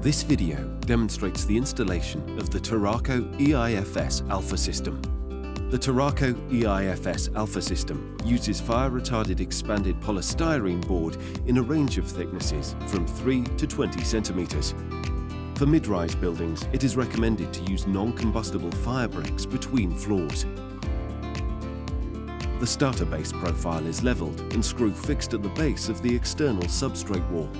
This video demonstrates the installation of the Terraco EIFS Alpha system. The Terraco EIFS Alpha system uses fire-retarded expanded polystyrene board in a range of thicknesses from 3 to 20 centimeters. For mid-rise buildings, it is recommended to use non-combustible fire bricks between floors. The starter base profile is levelled and screw fixed at the base of the external substrate wall.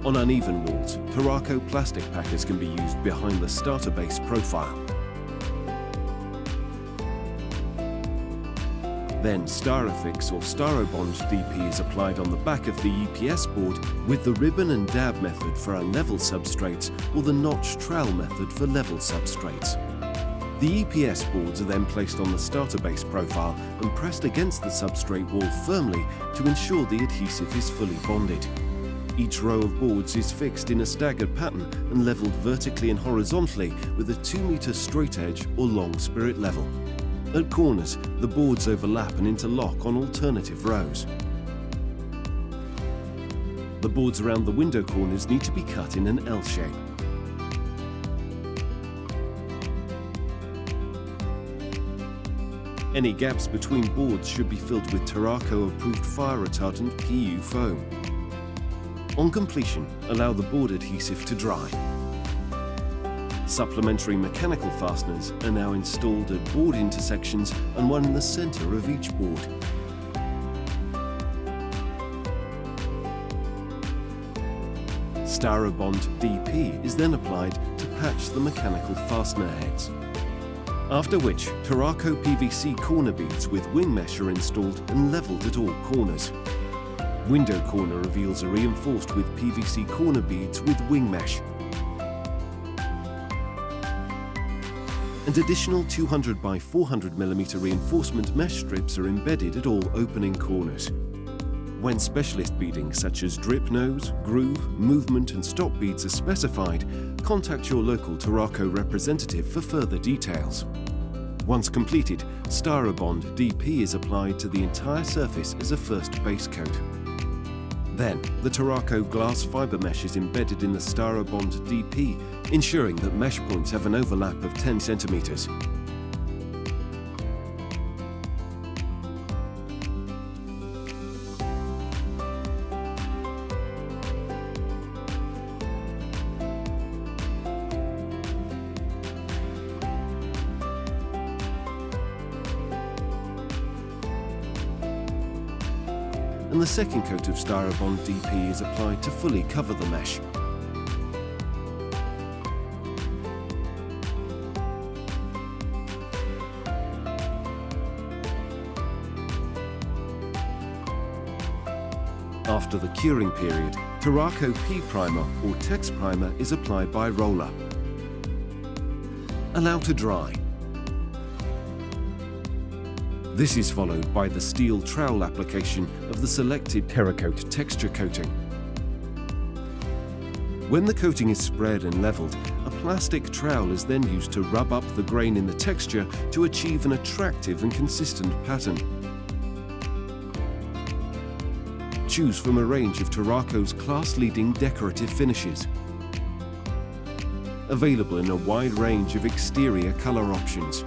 On uneven walls, Terraco plastic packers can be used behind the starter base profile. Then Styrofix or Styrobond DP is applied on the back of the EPS board with the ribbon and dab method for unlevel substrates or the notch trowel method for level substrates. The EPS boards are then placed on the starter base profile and pressed against the substrate wall firmly to ensure the adhesive is fully bonded. Each row of boards is fixed in a staggered pattern and levelled vertically and horizontally with a 2-metre straight edge or long spirit level. At corners, the boards overlap and interlock on alternative rows. The boards around the window corners need to be cut in an L shape. Any gaps between boards should be filled with Terraco approved fire retardant PU foam. On completion, allow the board adhesive to dry. Supplementary mechanical fasteners are now installed at board intersections and one in the centre of each board. Styrobond DP is then applied to patch the mechanical fastener heads. After which, Terraco PVC corner beads with wing mesh are installed and levelled at all corners. Window corner reveals are reinforced with PVC corner beads with wing mesh. And additional 200 by 400 mm reinforcement mesh strips are embedded at all opening corners. When specialist beading such as drip nose, groove, movement and stop beads are specified, contact your local Terraco representative for further details. Once completed, Styrobond DP is applied to the entire surface as a first base coat. Then, the Terraco glass fibre mesh is embedded in the Styrobond DP, ensuring that mesh points have an overlap of 10 centimeters. And the second coat of Styrobond DP is applied to fully cover the mesh. After the curing period, Terraco P primer or Tex primer is applied by roller. Allow to dry. This is followed by the steel trowel application of the selected Terracoat texture coating. When the coating is spread and levelled, a plastic trowel is then used to rub up the grain in the texture to achieve an attractive and consistent pattern. Choose from a range of Terraco's class-leading decorative finishes. Available in a wide range of exterior colour options.